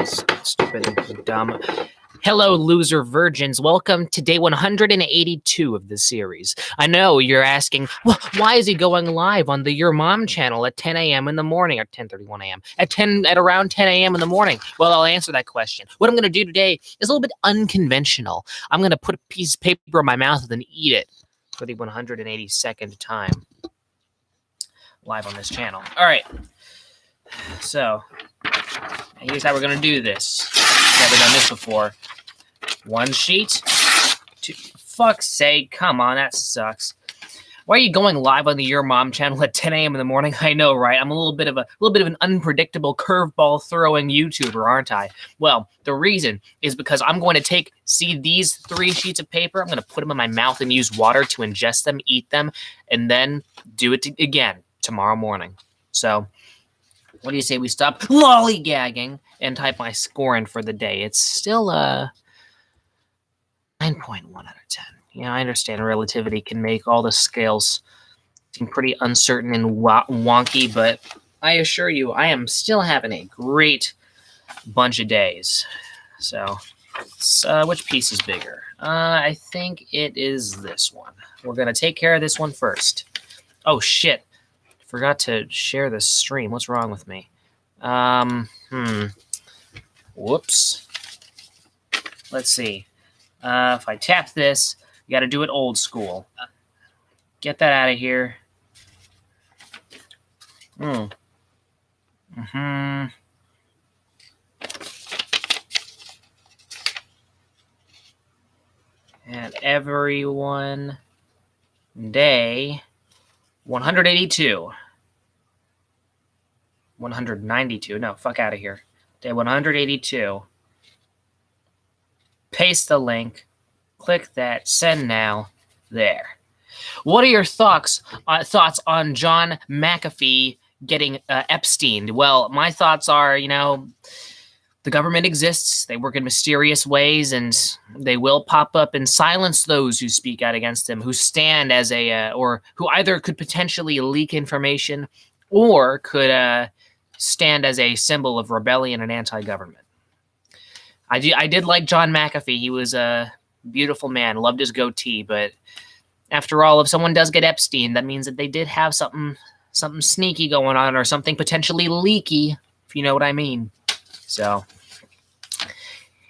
Stupid and dumb. Hello, loser virgins. Welcome to day 182 of the series. I know you're asking, well, why is he going live on the Your Mom channel at 10 a.m. in the morning, or 10:31 a.m. at around 10 a.m. in the morning? Well, I'll answer that question. What I'm going to do today is a little bit unconventional. I'm going to put a piece of paper in my mouth and then eat it for the 182nd time live on this channel. All right. So here's how we're going to do this. Never done this before. One sheet. Two. Fuck's sake. Come on, that sucks. Why are you going live on the Your Mom channel at 10 a.m. in the morning? I know, right? I'm a little bit of an unpredictable curveball throwing YouTuber, aren't I? Well, the reason is because I'm going to see these 3 sheets of paper, I'm going to put them in my mouth and use water to ingest them, eat them, and then do it again tomorrow morning. So what do you say we stop lollygagging and type my score in for the day? It's still 9.1 out of 10. You know, I understand relativity can make all the scales seem pretty uncertain and wonky, but I assure you, I am still having a great bunch of days. So, which piece is bigger? I think it is this one. We're going to take care of this one first. Oh, shit. Forgot to share the stream. What's wrong with me? Whoops. Let's see. If I tap this, you got to do it old school. Get that out of here. And everyone, day 182. 192. No, fuck out of here. Day 182. Paste the link. Click that. Send now. There. What are your thoughts on John McAfee getting Epstein? Well, my thoughts are, you know, the government exists. They work in mysterious ways, and they will pop up and silence those who speak out against them, who stand as or who either could potentially leak information or could stand as a symbol of rebellion and anti-government. I did like John McAfee. He was a beautiful man. Loved his goatee, but after all, if someone does get Epstein, that means that they did have something sneaky going on, or something potentially leaky, if you know what I mean. So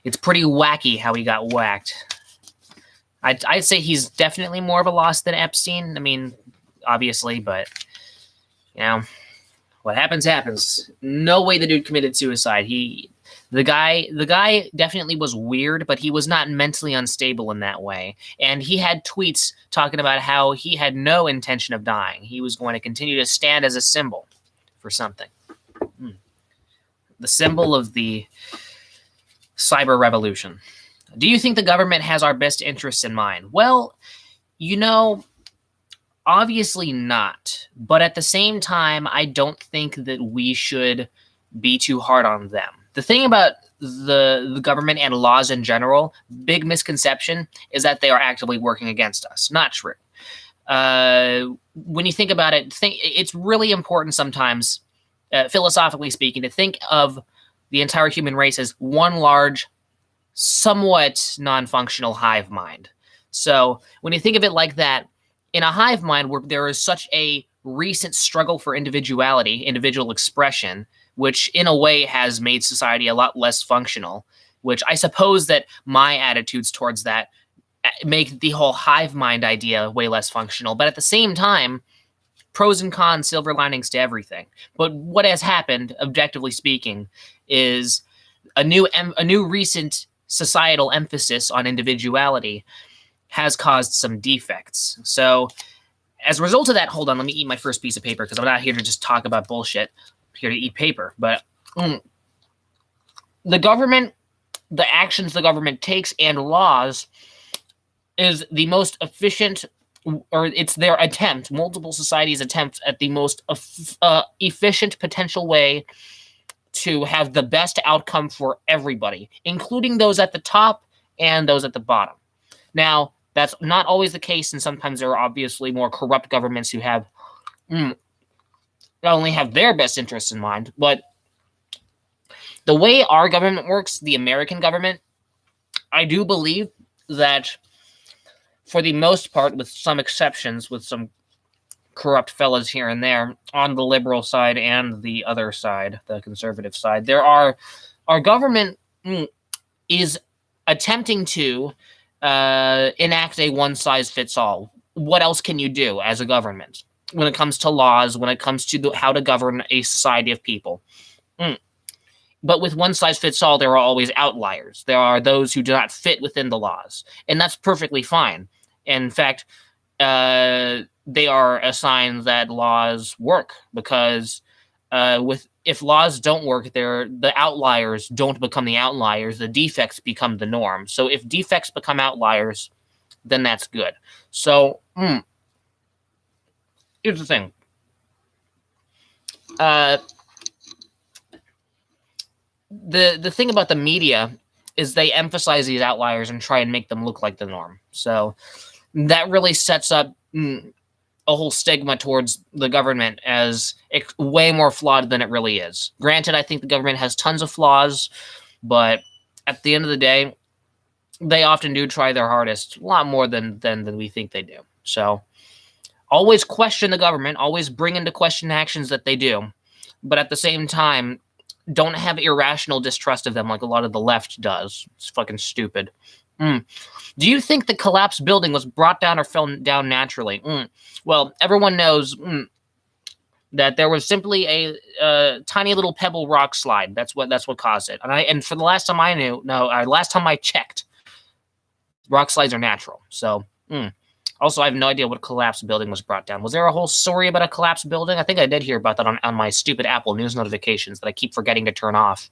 it's pretty wacky how he got whacked. I'd say he's definitely more of a loss than Epstein. I mean, obviously, but you know, what happens happens. No way the dude committed suicide. The guy definitely was weird, but he was not mentally unstable in that way. And he had tweets talking about how he had no intention of dying. He was going to continue to stand as a symbol for something. The symbol of the cyber revolution. Do you think the government has our best interests in mind? Well, you know, obviously not. But at the same time, I don't think that we should be too hard on them. The thing about the government and laws in general, big misconception, is that they are actively working against us. Not true. When you think about it, it's really important sometimes, philosophically speaking, to think of the entire human race as one large, somewhat non-functional hive mind. So when you think of it like that, in a hive mind where there is such a recent struggle for individuality, individual expression, which in a way has made society a lot less functional, which I suppose that my attitudes towards that make the whole hive mind idea way less functional. But at the same time, pros and cons, silver linings to everything. But what has happened, objectively speaking, is a new recent societal emphasis on individuality has caused some defects. So as a result of that, hold on, let me eat my first piece of paper, because I'm not here to just talk about bullshit. I'm here to eat paper. But the government, the actions the government takes and laws is the most efficient, or it's their attempt, multiple societies' attempt at the most efficient potential way to have the best outcome for everybody, including those at the top and those at the bottom. Now, that's not always the case, and sometimes there are obviously more corrupt governments who have not only have their best interests in mind, but The way our government works, the American government, I do believe that for the most part, with some exceptions, with some corrupt fellas here and there on the liberal side and the other side, the conservative side, our government is attempting to enact a one-size-fits-all. What else can you do as a government when it comes to laws, when it comes to how to govern a society of people? But with one-size-fits-all, there are always outliers. There are those who do not fit within the laws, and that's perfectly fine. In fact, they are a sign that laws work, because if laws don't work, the outliers don't become the outliers. The defects become the norm. So if defects become outliers, then that's good. So here's the thing. The thing about the media is they emphasize these outliers and try and make them look like the norm. So that really sets up a whole stigma towards the government as way more flawed than it really is. Granted, I think the government has tons of flaws, but at the end of the day, they often do try their hardest, a lot more than we think they do. So always question the government, always bring into question actions that they do, but at the same time, don't have irrational distrust of them like a lot of the left does. It's fucking stupid. Do you think the collapsed building was brought down or fell down naturally? Well, everyone knows that there was simply a tiny little pebble rock slide. That's what caused it. And for the last time last time I checked, rock slides are natural. So, also, I have no idea what collapsed building was brought down. Was there a whole story about a collapsed building? I think I did hear about that on my stupid Apple News notifications that I keep forgetting to turn off.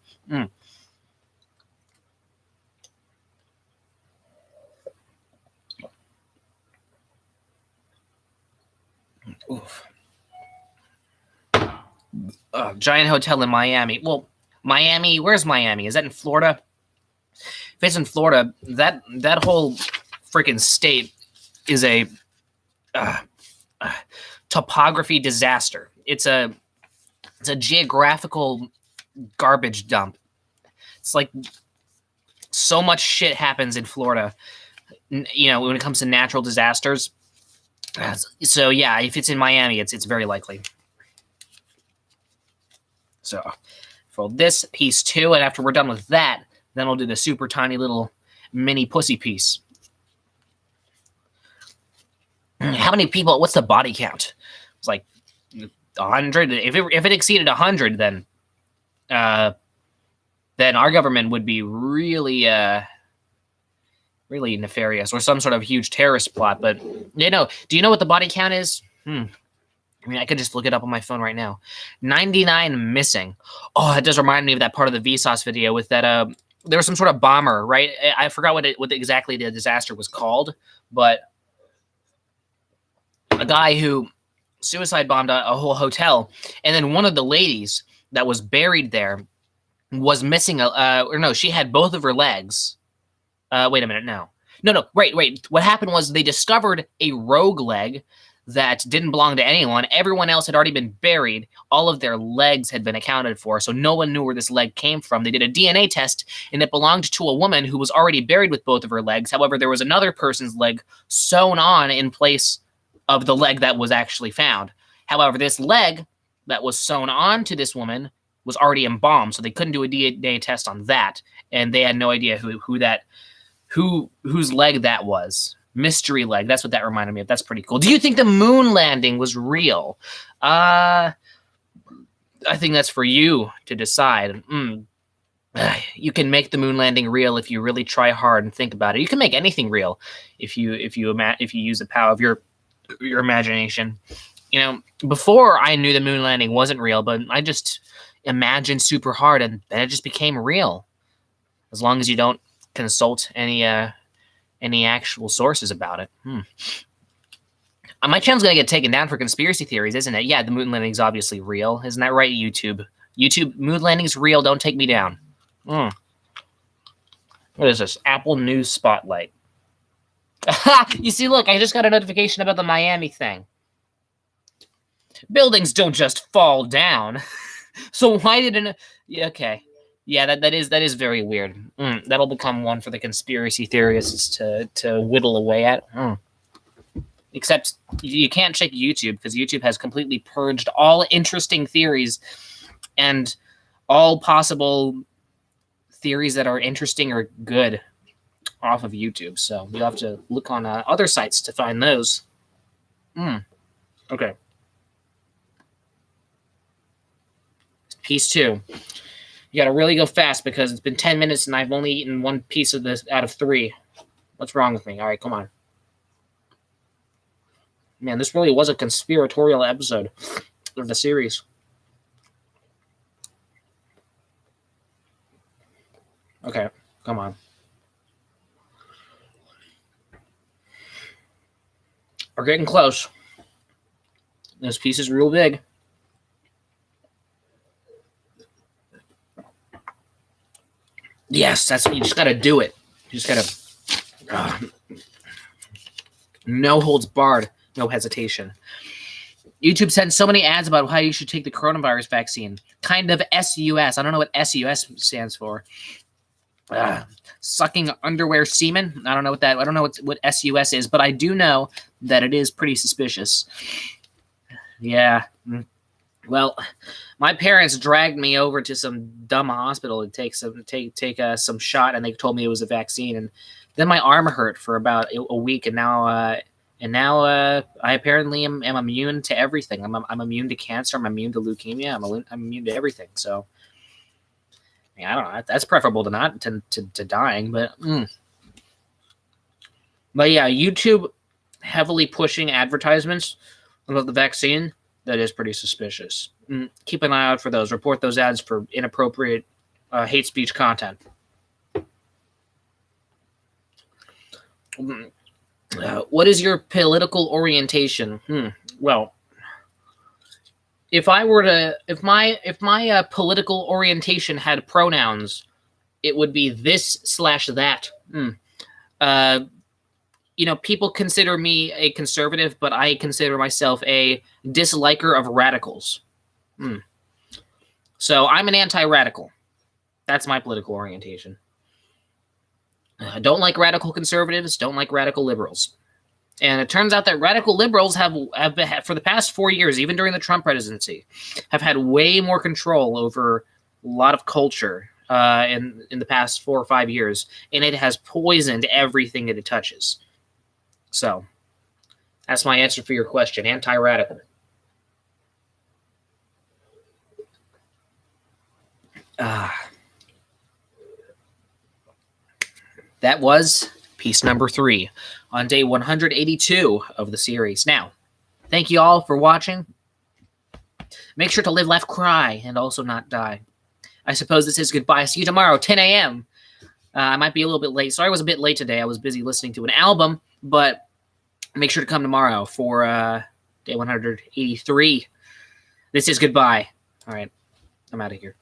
Oof. Giant hotel in Miami. Well, Miami, where's Miami? Is that in Florida? If it's in Florida, that whole freaking state is a topography disaster. It's a geographical garbage dump. It's like so much shit happens in Florida, when it comes to natural disasters. So yeah, if it's in Miami, it's very likely. So for this piece too, and after we're done with that, then I'll do the super tiny little mini pussy piece. How many people? What's the body count? It's like 100. If it exceeded 100, then our government would be really really nefarious, or some sort of huge terrorist plot. But do you know what the body count is? I mean, I could just look it up on my phone right now. 99 missing. Oh, it does remind me of that part of the Vsauce video with that. There was some sort of bomber, right? I forgot what exactly the disaster was called, but a guy who suicide bombed a whole hotel, and then one of the ladies that was buried there was missing she had both of her legs. Wait a minute, no, wait. What happened was they discovered a rogue leg that didn't belong to anyone. Everyone else had already been buried. All of their legs had been accounted for, so no one knew where this leg came from. They did a DNA test, and it belonged to a woman who was already buried with both of her legs. However, there was another person's leg sewn on in place of the leg that was actually found. However, this leg that was sewn on to this woman was already embalmed, so they couldn't do a DNA test on that, and they had no idea whose leg that was. Mystery leg. That's what that reminded me of. That's pretty cool. Do you think the moon landing was real? I think that's for you to decide. You can make the moon landing real if you really try hard and think about it. You can make anything real if you use the power of your imagination. Before I knew the moon landing wasn't real, but I just imagined super hard, and then it just became real. As long as you don't consult any actual sources about it. My channel's gonna get taken down for conspiracy theories, isn't it? Yeah, the moon landing's obviously real. Isn't that right, YouTube? YouTube, moon landing's real. Don't take me down. What is this? Apple News Spotlight. You see, look, I just got a notification about the Miami thing. Buildings don't just fall down. So why didn't... Okay. Yeah, that is very weird. That'll become one for the conspiracy theorists to whittle away at. Except you can't check YouTube because YouTube has completely purged all interesting theories and all possible theories that are interesting or good off of YouTube. So you'll have to look on other sites to find those. Okay. Piece 2. You got to really go fast because it's been 10 minutes and I've only eaten one piece of this out of 3. What's wrong with me? All right, come on. Man, this really was a conspiratorial episode of the series. Okay, come on. We're getting close. This piece is real big. Yes, that's what you just got to do it. You just got to no holds barred, no hesitation. YouTube sends so many ads about how you should take the coronavirus vaccine. Kind of SUS. I don't know what SUS stands for. Sucking underwear semen. I don't know what that. I don't know what SUS is, but I do know that it is pretty suspicious. Yeah. Well, my parents dragged me over to some dumb hospital to take some shot, and they told me it was a vaccine. And then my arm hurt for about a week, and now I apparently am immune to everything. I'm immune to cancer. I'm immune to leukemia. I'm immune to everything. So, I mean, I don't know. That's preferable to not to dying, but yeah, YouTube heavily pushing advertisements about the vaccine. That is pretty suspicious. Keep an eye out for those. Report those ads for inappropriate hate speech content. What is your political orientation? Well, if my political orientation had pronouns, it would be this/that. People consider me a conservative, but I consider myself a disliker of radicals. So I'm an anti-radical. That's my political orientation. I don't like radical conservatives, don't like radical liberals. And it turns out that radical liberals have been, for the past 4 years, even during the Trump presidency, have had way more control over a lot of culture in the past 4 or 5 years, and it has poisoned everything that it touches. So, that's my answer for your question. Anti-radical. That was piece number 3 on day 182 of the series. Now, thank you all for watching. Make sure to live, laugh, cry, and also not die. I suppose this is goodbye. See you tomorrow, 10 a.m. I might be a little bit late. Sorry I was a bit late today. I was busy listening to an album, but make sure to come tomorrow for day 183. This is goodbye. All right, I'm out of here.